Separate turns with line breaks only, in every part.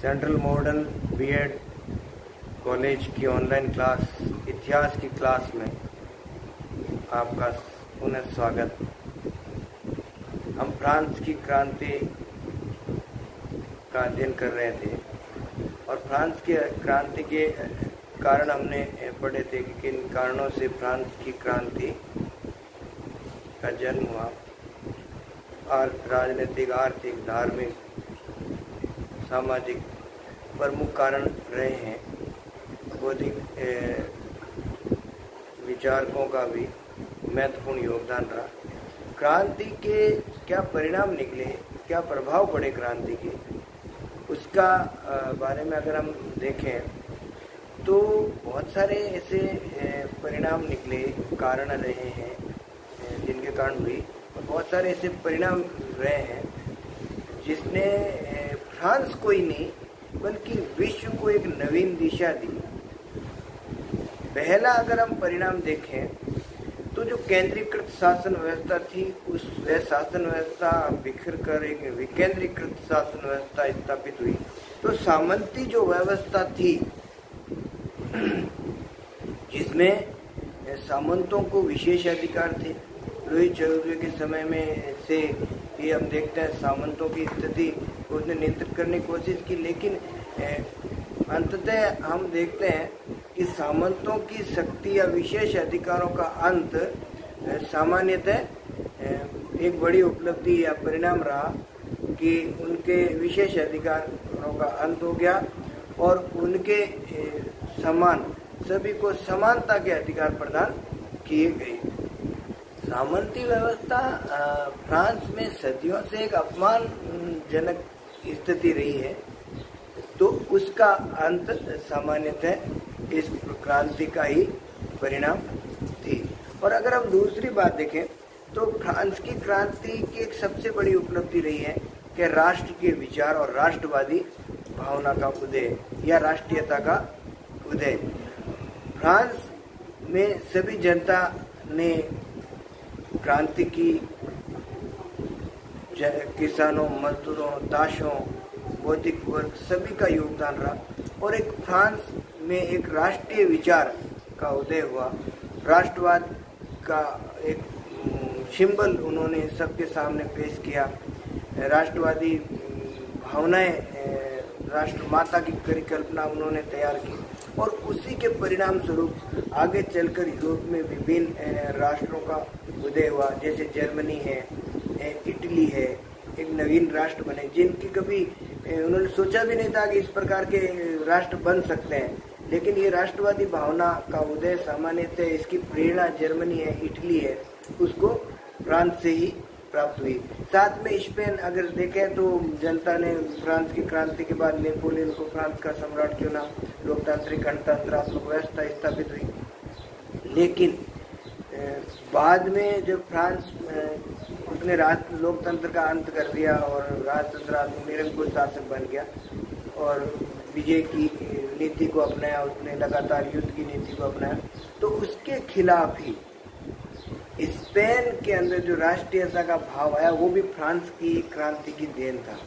Central model BEd college की online class इतिहास की क्लास में आपका पुनः स्वागत। हम फ्रांस की क्रांति का अध्ययन कर रहे थे और फ्रांस की क्रांति के कारण हमने पढ़े थे कि किन कारणों से फ्रांस की क्रांति का जन्म हुआ और राजनीतिक, आर्थिक, धार्मिक, सामाजिक प्रमुख कारण रहे हैं। बौद्धिक विचारकों का भी महत्वपूर्ण योगदान रहा। क्रांति के क्या परिणाम निकले, क्या प्रभाव पड़े क्रांति के, उसका बारे में अगर हम देखें तो बहुत सारे ऐसे परिणाम निकले, कारण रहे हैं जिनके कारण हुई, और बहुत सारे ऐसे परिणाम रहे हैं जिसने फ्रांस को ही नहीं बल्कि विश्व को एक नवीन दिशा दी। पहला अगर हम परिणाम देखें तो जो केंद्रीकृत शासन व्यवस्था थी, उस शासन व्यवस्था बिखर कर एक विकेंद्रीकृत शासन व्यवस्था स्थापित हुई। तो सामंती जो व्यवस्था थी जिसमें सामंतों को विशेष अधिकार थे, लुई चौदहवें के समय में से ये हम देखते हैं सामंतों की स्थिति को उसने नियंत्रित करने की कोशिश की, लेकिन अंततः हम देखते हैं कि सामंतों की शक्ति या विशेष अधिकारों का अंत सामान्यतः एक बड़ी उपलब्धि या परिणाम रहा कि उनके विशेष अधिकारों का अंत हो गया और उनके समान सभी को समानता के अधिकार प्रदान किए गए। सामंती व्यवस्था फ्रांस में सदियों से एक अपमानजनक स्थिति रही है, तो उसका अंत सामान्यतः इस क्रांति का ही परिणाम थी। और अगर हम दूसरी बात देखें तो फ्रांस की क्रांति की एक सबसे बड़ी उपलब्धि रही है कि राष्ट्र के विचार और राष्ट्रवादी भावना का उदय या राष्ट्रीयता का उदय। फ्रांस में सभी जनता ने क्रांति की, किसानों, मजदूरों, दासों, बौद्धिक वर्ग सभी का योगदान रहा और एक फ्रांस में एक राष्ट्रीय विचार का उदय हुआ। राष्ट्रवाद का एक सिंबल उन्होंने सबके सामने पेश किया। राष्ट्रवादी भावनाएं, राष्ट्रमाता की परिकल्पना उन्होंने तैयार की और उसी के परिणाम स्वरूप आगे चलकर यूरोप में विभिन्न राष्ट्रों का उदय हुआ, जैसे जर्मनी है, इटली है, एक नवीन राष्ट्र बने जिनकी कभी उन्होंने सोचा भी नहीं था कि इस प्रकार के राष्ट्र बन सकते हैं। लेकिन ये राष्ट्रवादी भावना का उदय सामान्यतः इसकी प्रेरणा जर्मनी है, इटली है, उसको फ्रांस से ही प्राप्त हुई। साथ में स्पेन अगर देखें तो जनता ने फ्रांस की क्रांति के बाद नेपोलियन को फ्रांस का सम्राट चुना, लोकतांत्रिक गणतंत्रात्मक व्यवस्था स्थापित हुई। लेकिन बाद में जब फ्रांस उसने लोकतंत्र का अंत कर दिया और राजतंत्रात्मक निरंकुश शासक बन गया और विजय की नीति को अपनाया, उसने लगातार युद्ध की नीति को अपनाया, तो उसके खिलाफ ही स्पेन के अंदर जो राष्ट्रीयता का भाव आया वो भी फ्रांस की क्रांति की देन था।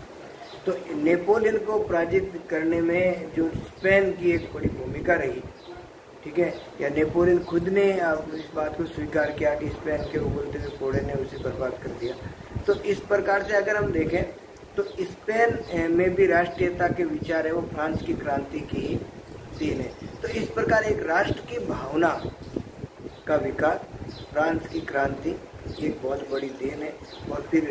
तो नेपोलियन को पराजित करने में जो स्पेन की एक बड़ी भूमिका रही, ठीक है, या नेपोलियन खुद ने इस बात को स्वीकार किया कि स्पेन के उबलते हुए घोड़े ने उसे बर्बाद कर दिया। तो इस प्रकार से अगर हम देखें तो स्पेन में भी राष्ट्रीयता के विचार है वो फ्रांस की क्रांति की देन है। तो इस प्रकार एक राष्ट्र की भावना का विकास फ्रांस की क्रांति एक बहुत बड़ी देन है। और फिर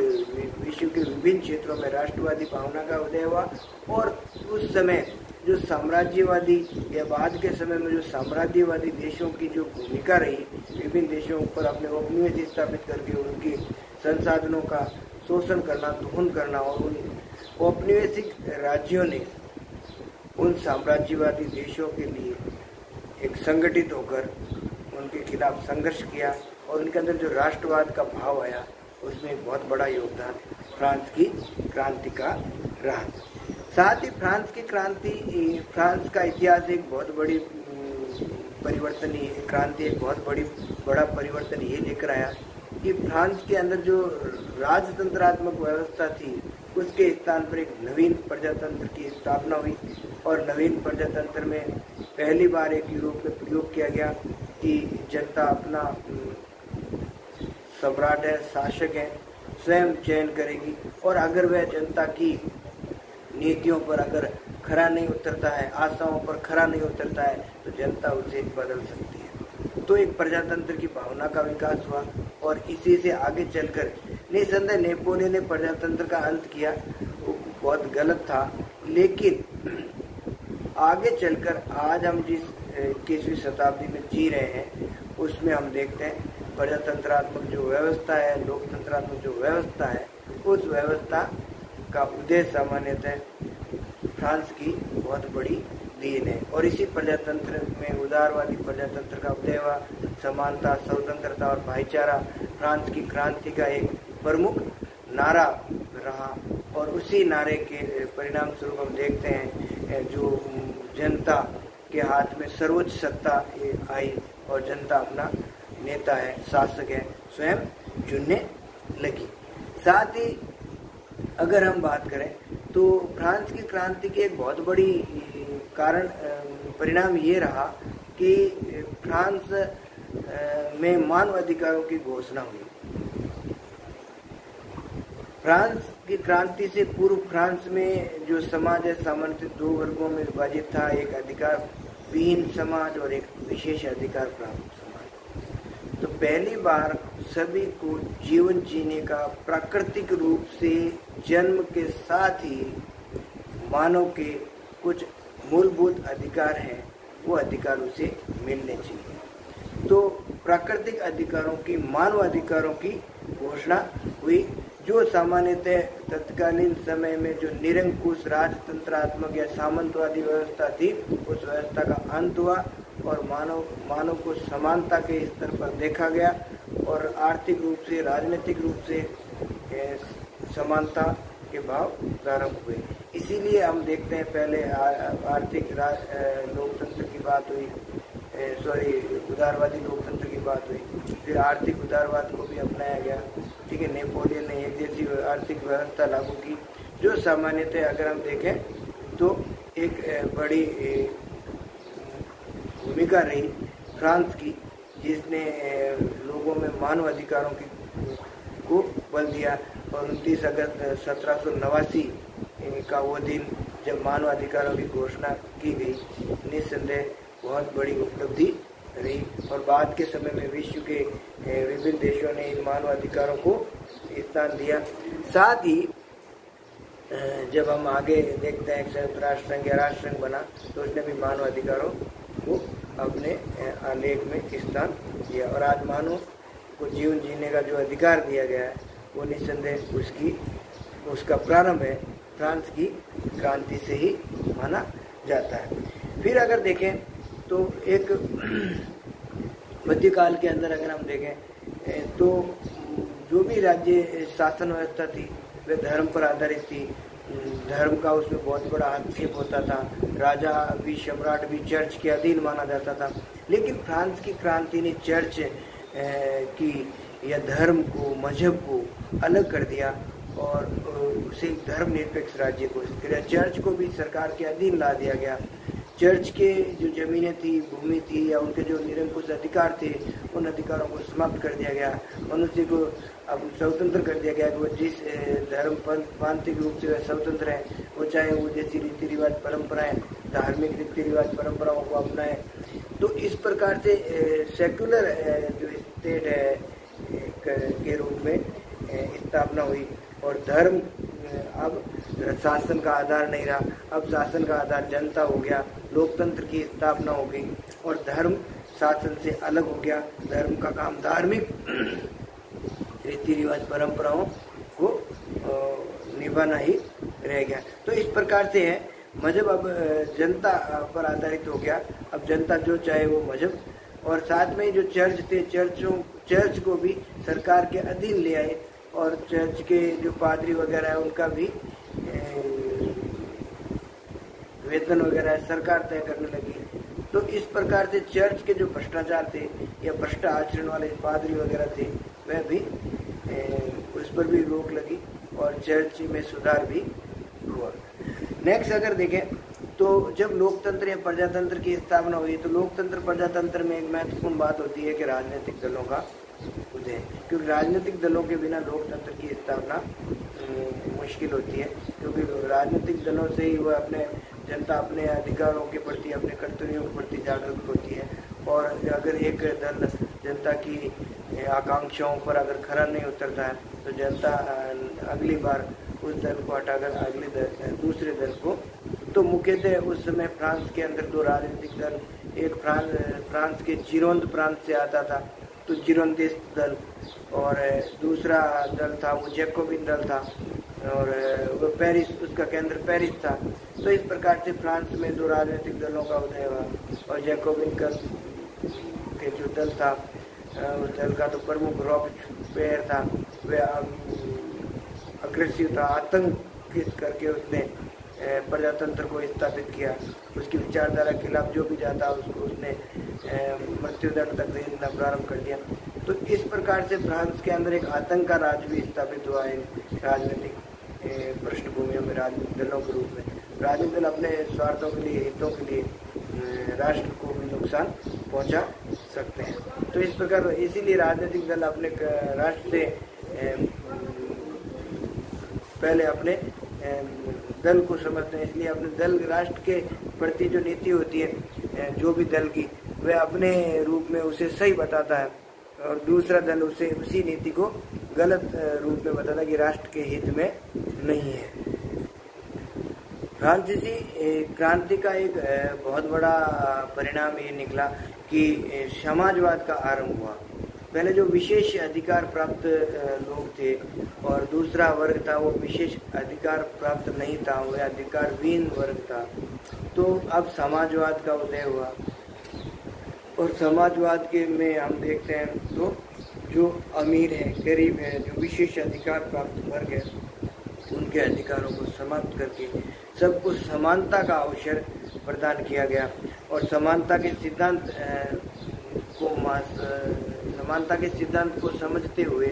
विश्व के विभिन्न क्षेत्रों में राष्ट्रवादी भावना का उदय हुआ और उस समय जो साम्राज्यवादी या बाद के समय में जो साम्राज्यवादी देशों की जो भूमिका रही, विभिन्न देशों पर अपने उपनिवेश स्थापित करके उनकी संसाधनों का शोषण करना, दोहन करना, और उन औपनिवेशिक राज्यों ने उन साम्राज्यवादी देशों के लिए एक संगठित होकर उनके खिलाफ संघर्ष किया और उनके अंदर जो राष्ट्रवाद का भाव आया उसमें एक बहुत बड़ा योगदान फ्रांस की क्रांति का रहा। साथ ही फ्रांस की क्रांति, फ्रांस का इतिहास एक बहुत बड़ी परिवर्तनीय क्रांति, एक बहुत बड़ा परिवर्तन ये लेकर आया कि फ्रांस के अंदर जो राजतंत्रात्मक व्यवस्था थी उसके स्थान पर एक नवीन प्रजातंत्र की स्थापना हुई और नवीन प्रजातंत्र में पहली बार एक यूरोप में प्रयोग किया गया कि जनता अपना सम्राट है, शासक है, स्वयं चयन करेगी और अगर वह जनता की नीतियों पर अगर खरा नहीं उतरता है, आशाओं पर खरा नहीं उतरता है, तो जनता उसे बदल सकती है। तो एक प्रजातंत्र की भावना का विकास हुआ और इसी से आगे चलकर निसंदेह नेपोलियन ने प्रजातंत्र का अंत किया, वो बहुत गलत था। लेकिन आगे चलकर आज हम जिस 21वीं शताब्दी में जी रहे हैं उसमें हम देखते हैं प्रजातंत्रात्मक जो व्यवस्था है, लोकतंत्रात्मक जो व्यवस्था है, उस व्यवस्था का उद्देश्य सामान्यतः फ्रांस की बहुत बड़ी देन है। और इसी प्रजातंत्र में उदारवादी प्रजातंत्र का उदय हुआ। समानता, स्वतंत्रता और भाईचारा फ्रांस की क्रांति का एक प्रमुख नारा रहा और उसी नारे के परिणाम स्वरूप हम देखते हैं जो जनता के हाथ में सर्वोच्च सत्ता आई और जनता अपना नेता है, शासक है, स्वयं चुनने लगी। साथ ही अगर हम बात करें तो फ्रांस की क्रांति की एक बहुत बड़ी कारण परिणाम ये रहा कि फ्रांस में मानव अधिकारों की घोषणा हुई। फ्रांस की क्रांति से पूर्व फ्रांस में जो समाज है सामान्य दो वर्गों में विभाजित था, एक अधिकार विहीन समाज और एक विशेष अधिकार प्राप्त समाज। तो पहली बार सभी को जीवन जीने का प्राकृतिक रूप से जन्म के साथ ही मानव के कुछ मूलभूत अधिकार हैं, वो अधिकार उसे मिलने चाहिए। तो प्राकृतिक अधिकारों की, मानव अधिकारों की घोषणा हुई जो सामान्यतः तत्कालीन समय में जो निरंकुश राजतंत्रात्मक या सामंतवादी व्यवस्था थी, उस व्यवस्था का अंत हुआ और मानव को समानता के स्तर पर देखा गया और आर्थिक रूप से, राजनीतिक रूप से समानता के भाव प्रारंभ हुए। इसीलिए हम देखते हैं पहले आर्थिक लोकतंत्र की बात हुई, उदारवादी लोकतंत्र की बात हुई, फिर आर्थिक उदारवाद को भी अपनाया गया। ठीक है, नेपोलियन ने एक जैसी आर्थिक व्यवस्था लागू की जो सामान्यतः अगर हम देखें तो एक बड़ी भूमिका रही फ्रांस की, जिसने लोगों में मानव अधिकारों को बल दिया। और 29 अगस्त 1789 का वो दिन जब मानव अधिकारों की घोषणा की गई, निस्संदेह बहुत बड़ी उपलब्धि रही और बाद के समय में विश्व के विभिन्न देशों ने इन मानव अधिकारों को स्थान दिया। साथ ही जब हम आगे देखते हैं संयुक्त राष्ट्र संघ या राष्ट्र संघ बना तो उसने भी मानव अधिकारों को अपने आलेख में स्थान दिया और आज मानव को जीवन जीने का जो अधिकार दिया गया है वो निस्संदेह उसका प्रारंभ है फ्रांस की क्रांति से ही माना जाता है। फिर अगर देखें तो एक मध्यकाल के अंदर अगर हम देखें तो जो भी राज्य शासन व्यवस्था थी वह धर्म पर आधारित थी। धर्म का उसमें बहुत बड़ा हस्तक्षेप होता था। राजा भी, सम्राट भी चर्च के अधीन माना जाता था। लेकिन फ्रांस की क्रांति ने चर्च की या धर्म को, मजहब को अलग कर दिया और उसे धर्मनिरपेक्ष राज्य को, चर्च को भी सरकार के अधीन ला दिया गया। चर्च के जो जमीनें थी, भूमि थी या उनके जो निरंकुश अधिकार थे, उन अधिकारों को समाप्त कर दिया गया। मनुष्य को अब स्वतंत्र कर दिया गया कि वो जिस धर्म प्रांतिक रूप से वह स्वतंत्र है, वो चाहे वो जैसी रीति रिवाज परंपराएं, धार्मिक रीति रिवाज परंपराओं को अपनाए। तो इस प्रकार से सेक्युलर जो स्टेट है के रूप में स्थापना हुई और धर्म अब शासन का आधार नहीं रहा। अब शासन का आधार जनता हो गया, लोकतंत्र की स्थापना हो गई और धर्म शासन से अलग हो गया। धर्म का काम धार्मिक रीति रिवाज परंपराओं को निभाना ही रह गया। तो इस प्रकार से है मजहब अब जनता पर आधारित हो गया। अब जनता जो चाहे वो मजहब, और साथ में जो चर्च थे, चर्च को भी सरकार के अधीन ले आए और चर्च के जो पादरी वगैरह है उनका भी वेतन वगैरह सरकार तय करने लगी। तो इस प्रकार से चर्च के जो भ्रष्टाचार थे या भ्रष्ट आचरण वाले पादरी वगैरह थे वह भी उस पर भी रोक लगी और चर्च में सुधार भी हुआ। नेक्स्ट अगर देखें तो जब लोकतंत्र या प्रजातंत्र की स्थापना हुई तो लोकतंत्र प्रजातंत्र में एक महत्वपूर्ण बात होती है कि राजनीतिक दलों का उदय, क्योंकि राजनीतिक दलों के बिना लोकतंत्र की स्थापना मुश्किल होती है, क्योंकि राजनीतिक दलों से ही वह अपने जनता अपने अधिकारों के प्रति अपने कर्तव्यों के प्रति जागरूक होती है। और अगर एक दल जनता की आकांक्षाओं पर अगर खरा नहीं उतरता है तो जनता अगली बार उस दल को हटाकर दूसरे दल को, तो मुख्यतः उस समय फ्रांस के अंदर दो राजनीतिक दल, एक फ्रांस के जिरोंद प्रांत से आता था तो जिरोंदिस्ट दल, और दूसरा दल था वो जैकोबिन दल था, और वो पेरिस, उसका केंद्र पेरिस था। तो इस प्रकार से फ्रांस में दो राजनीतिक दलों का उदय हुआ, और जैकोबिन का के जो दल था उस दल का तो प्रमुख रॉबespierre था, वह अग्रेसिव था, आतंकित करके उसने प्रजातंत्र को स्थापित किया। उसकी विचारधारा के खिलाफ जो भी जाता उसको उसने मृत्युदंड तक देना प्रारंभ कर दिया। तो इस प्रकार से फ्रांस के अंदर एक आतंक का राज भी स्थापित हुआ है राजनीतिक पृष्ठभूमियों में, राजनीतिक दलों के रूप में। राजनीतिक दल अपने स्वार्थों के लिए, हितों के लिए राष्ट्र को भी नुकसान पहुंचा सकते हैं। तो इस प्रकार इसीलिए राजनीतिक दल अपने राष्ट्र से पहले अपने दल को समझते हैं, इसलिए अपने दल राष्ट्र के प्रति जो नीति होती है जो भी दल की, वह अपने रूप में उसे सही बताता है, और दूसरा दल उसे उसी नीति को गलत रूप में बताता है कि राष्ट्र के हित में नहीं है। फ्रांसीसी क्रांति का एक बहुत बड़ा परिणाम ये निकला कि समाजवाद का आरंभ हुआ। पहले जो विशेष अधिकार प्राप्त लोग थे और दूसरा वर्ग था वो विशेष अधिकार प्राप्त नहीं था, वह अधिकारहीन वर्ग था। तो अब समाजवाद का उदय हुआ, और समाजवाद के में हम देखते हैं तो जो अमीर है, गरीब है, जो विशेष अधिकार प्राप्त वर्ग है, उनके अधिकारों को समाप्त करके सबको समानता का अवसर प्रदान किया गया। और समानता के सिद्धांत को समझते हुए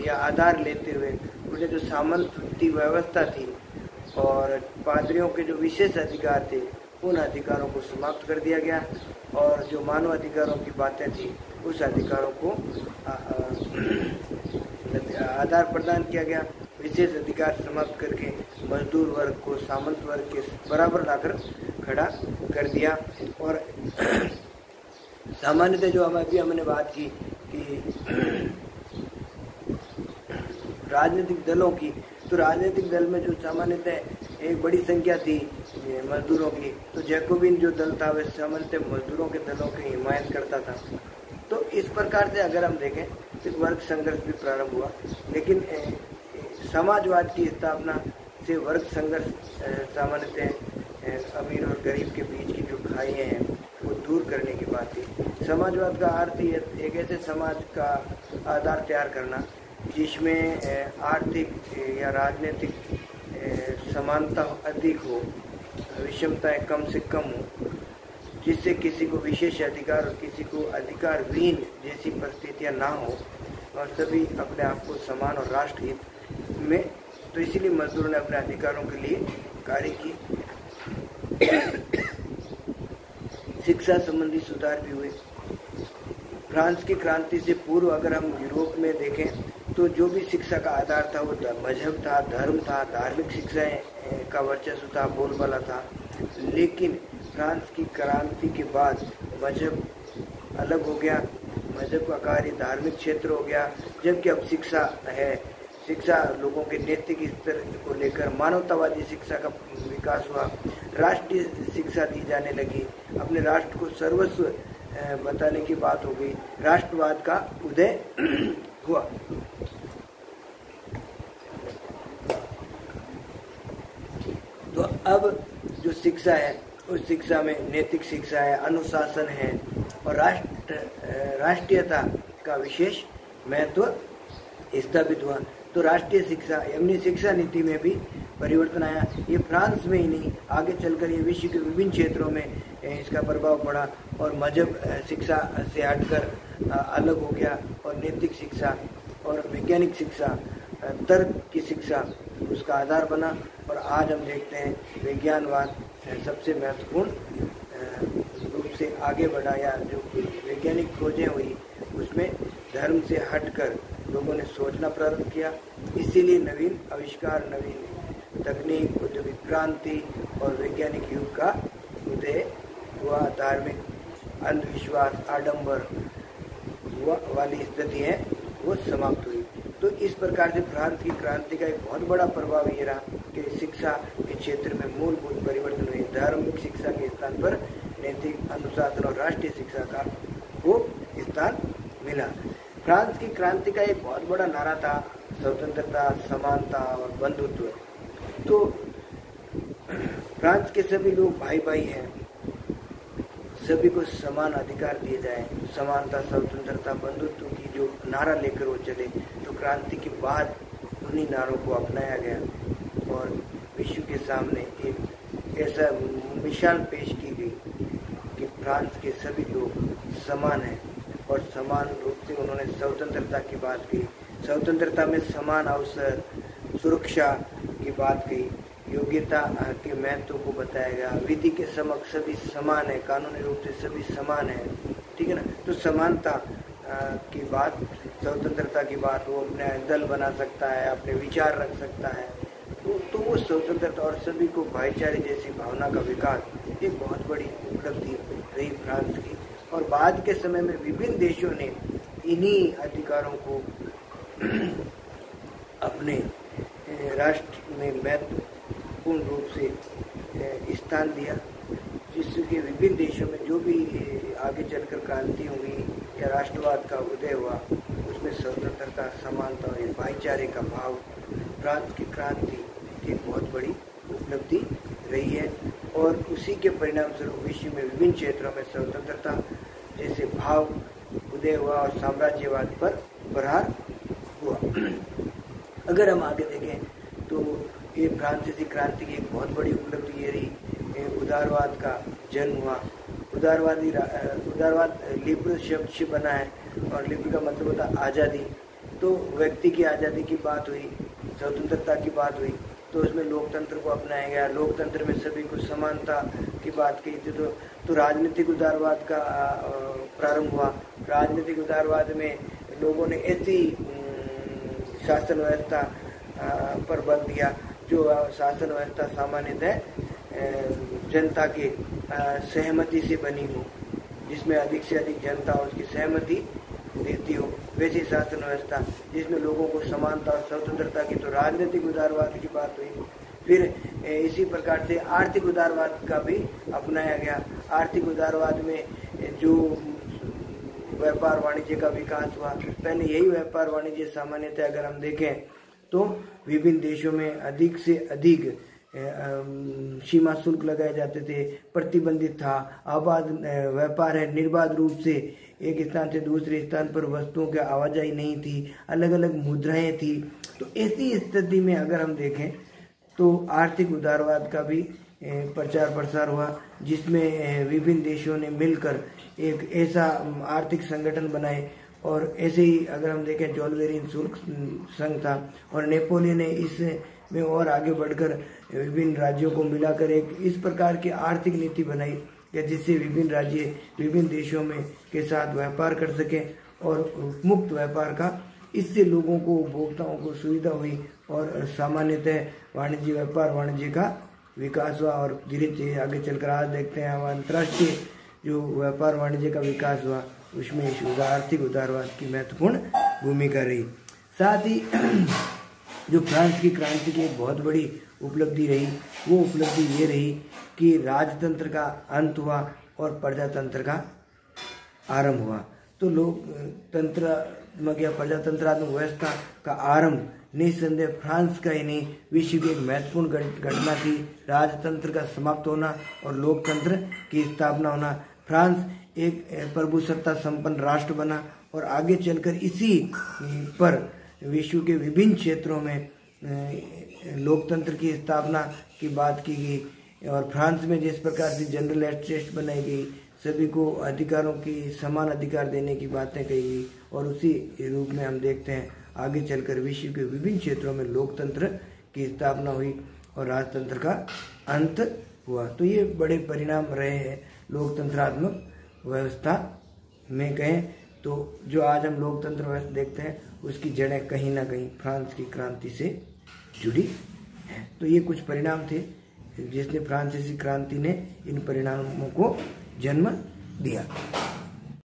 या आधार लेते हुए उन्हें जो सामंती व्यवस्था थी और पादरियों के जो विशेष अधिकार थे उन अधिकारों को समाप्त कर दिया गया, और जो मानव अधिकारों की बातें थी उस अधिकारों को आधार प्रदान किया गया। विशेष अधिकार समाप्त करके मजदूर वर्ग को सामंत वर्ग के बराबर लाकर खड़ा कर दिया। और सामान्यतः जो हमने बात की कि राजनीतिक दलों की, तो राजनीतिक दल में जो सामान्यतः एक बड़ी संख्या थी मजदूरों की, तो जैकोबिन जो दल था वह सामान्यतः मजदूरों के दलों की हिमायत करता था। तो इस प्रकार से अगर हम देखें तो वर्ग संघर्ष भी प्रारंभ हुआ, लेकिन समाजवाद की स्थापना से वर्ग संघर्ष सामान्यतः अमीर और गरीब के बीच की जो खाइयाँ हैं वो दूर करने की बात थी। समाजवाद का अर्थ ही एक ऐसे समाज का आधार तैयार करना जिसमें आर्थिक या राजनीतिक समानता अधिक हो, विषमताएं कम से कम हो, जिससे किसी को विशेष अधिकार और किसी को अधिकारहीन जैसी परिस्थितियां ना हो, और सभी अपने आप को समान और राष्ट्र हित में। तो इसीलिए मजदूरों ने अपने अधिकारों के लिए कार्य की। शिक्षा संबंधी सुधार भी हुए। फ्रांस की क्रांति से पूर्व अगर हम यूरोप में देखें तो जो भी शिक्षा का आधार था वो मजहब था, धर्म था, धार्मिक शिक्षाएं का वर्चस्व था, बोलबाला था। लेकिन फ्रांस की क्रांति के बाद मजहब अलग हो गया, मजहब का कार्य धार्मिक क्षेत्र हो गया, जबकि अब शिक्षा है। शिक्षा लोगों के नैतिक स्तर को लेकर मानवतावादी शिक्षा का विकास हुआ, राष्ट्रीय शिक्षा दी जाने लगी, अपने राष्ट्र को सर्वस्व बताने की बात हो गई, राष्ट्रवाद का उदय हुआ। तो अब जो शिक्षा है उस शिक्षा में नैतिक शिक्षा है, अनुशासन है और राष्ट्रीयता का विशेष महत्व स्थापित हुआ। तो राष्ट्रीय शिक्षा यानी शिक्षा नीति में भी परिवर्तन आया। ये फ्रांस में ही नहीं, आगे चलकर ये विश्व के विभिन्न क्षेत्रों में इसका प्रभाव पड़ा और मजहब शिक्षा से हटकर अलग हो गया और नैतिक शिक्षा और वैज्ञानिक शिक्षा तर्क की शिक्षा उसका आधार बना। और आज हम देखते हैं विज्ञानवाद सबसे महत्वपूर्ण रूप से आगे बढ़ा, या जो वैज्ञानिक खोजें हुई उसमें धर्म से हटकर लोगों ने सोचना प्रारंभ किया। इसीलिए नवीन आविष्कार, नवीन तकनीक, औद्योगिक क्रांति और वैज्ञानिक युग का उदय हुआ। धार्मिक अंधविश्वास, आडंबर वाली स्थिति है वो समाप्त हुई। तो इस प्रकार से फ्रांस की क्रांति का एक बहुत बड़ा प्रभाव ये रहा कि शिक्षा के क्षेत्र में मूलभूत परिवर्तन हुए। धार्मिक शिक्षा के स्थान पर नैतिक, अनुशासन और राष्ट्रीय शिक्षा का को स्थान मिला। फ्रांस की क्रांति का एक बहुत बड़ा नारा था स्वतंत्रता, समानता और बंधुत्व। तो फ्रांस के सभी लोग भाई भाई हैं, सभी को समान अधिकार दिए जाए, समानता, स्वतंत्रता, बंधुत्व की जो नारा लेकर वो चले। तो क्रांति के बाद उन्हीं नारों को अपनाया गया और विश्व के सामने एक ऐसा मिसाल पेश की गई कि फ्रांस के सभी लोग समान हैं और समान रूप से उन्होंने स्वतंत्रता की बात की। स्वतंत्रता में समान अवसर, सुरक्षा की बात की, योग्यता के महत्व को बताया गया। विधि के समक्ष सभी समान है, कानूनी रूप से सभी समान है, ठीक है ना। तो समानता की बात, स्वतंत्रता की बात, वो अपने दल बना सकता है, अपने विचार रख सकता है। तो वो स्वतंत्रता और सभी को भाईचारे जैसी भावना का विकास एक बहुत बड़ी उपलब्धि रही फ्रांस की। और बाद के समय में विभिन्न देशों ने इन्हीं अधिकारों को अपने राष्ट्र में महत्वपूर्ण रूप से स्थान दिया, जिसके विभिन्न देशों में जो भी आगे चलकर क्रांति हुई या राष्ट्रवाद का उदय हुआ, उसमें स्वतंत्रता, समानता और भाईचारे का भाव फ्रांस की क्रांति एक बहुत बड़ी उपलब्धि रही है। और उसी के परिणाम स्वरूप विश्व में विभिन्न क्षेत्रों में स्वतंत्रता जैसे भाव उदय हुआ और साम्राज्यवाद पर प्रहार हुआ। अगर हम आगे देखें तो ये फ्रांसीसी क्रांति की एक बहुत बड़ी उपलब्धि ये रही, उदारवाद का जन्म हुआ। उदारवाद लिबरल शब्द से बना है और लिबरल का मतलब होता है आज़ादी। तो व्यक्ति की आज़ादी की बात हुई, स्वतंत्रता की बात हुई, तो उसमें लोकतंत्र को अपनाया गया। लोकतंत्र में सभी को समानता की बात की थी। तो राजनीतिक उदारवाद का प्रारंभ हुआ। राजनीतिक उदारवाद में लोगों ने ऐसी शासन व्यवस्था पर बल दिया जो शासन व्यवस्था सामान्यतः जनता के सहमति से बनी हो, जिसमें अधिक से अधिक जनता उसकी सहमति देती हो, वैसी शासन व्यवस्था जिसमें लोगों को समानता और स्वतंत्रता की। तो राजनीतिक उदारवाद की बात हुई। फिर इसी प्रकार से आर्थिक उदारवाद का भी अपनाया गया। आर्थिक उदारवाद में जो व्यापार वाणिज्य का विकास हुआ, पहले यही व्यापार वाणिज्य सामान्यतः अगर हम देखें तो विभिन्न देशों में अधिक से अधिक सीमा शुल्क लगाए जाते थे, प्रतिबंधित था। आबाद व्यापार है, निर्बाध रूप से एक स्थान से दूसरे स्थान पर वस्तुओं की आवाजाही नहीं थी, अलग अलग मुद्राएं थी। तो ऐसी स्थिति में अगर हम देखें तो आर्थिक उदारवाद का भी प्रचार प्रसार हुआ, जिसमें विभिन्न देशों ने मिलकर एक ऐसा आर्थिक संगठन बनाए। और ऐसे ही अगर हम देखें जोल्वेरिन शुल्क संघ था, और नेपोलियन ने इसमें और आगे बढ़कर विभिन्न राज्यों को मिलाकर एक इस प्रकार की आर्थिक नीति बनाई कि जिससे विभिन्न राज्य विभिन्न देशों में के साथ व्यापार कर सकें और मुक्त व्यापार का। इससे लोगों को, उपभोक्ताओं को सुविधा हुई और सामान्यतः वाणिज्य व्यापार वाणिज्य का विकास हुआ। और धीरे धीरे आगे चलकर आज देखते हैं अंतर्राष्ट्रीय जो व्यापार वाणिज्य का विकास हुआ, उसमें आर्थिक उदारवाद की महत्वपूर्ण भूमिका रही। साथ ही जो फ्रांस की क्रांति की एक बहुत बड़ी उपलब्धि रही, वो उपलब्धि ये रही कि राजतंत्र का अंत हुआ और प्रजातंत्र का आरंभ हुआ। तो लोकतंत्रात्मक या प्रजातंत्रात्मक व्यवस्था का आरंभ निस्संदेह फ्रांस का ही नहीं, विश्व की एक महत्वपूर्ण घटना थी। राजतंत्र का समाप्त होना और लोकतंत्र की स्थापना होना। फ्रांस एक प्रभुसत्ता संपन्न राष्ट्र बना और आगे चलकर इसी पर विश्व के विभिन्न क्षेत्रों में लोकतंत्र की स्थापना की बात की गई। और फ्रांस में जिस प्रकार से जनरल एडमिनिस्ट्रेशन बनाई गई, सभी को अधिकारों की समान अधिकार देने की बातें कही गई, और उसी रूप में हम देखते हैं आगे चलकर विश्व के विभिन्न क्षेत्रों में लोकतंत्र की स्थापना हुई और राजतंत्र का अंत हुआ। तो ये बड़े परिणाम रहे हैं लोकतंत्रात्मक व्यवस्था में कहें तो। जो आज हम लोकतंत्र व्यवस्था देखते हैं उसकी जड़ें कहीं ना कहीं फ्रांस की क्रांति से जुड़ी हैं। तो ये कुछ परिणाम थे जिसने फ्रांसीसी क्रांति ने इन परिणामों को जन्म दिया।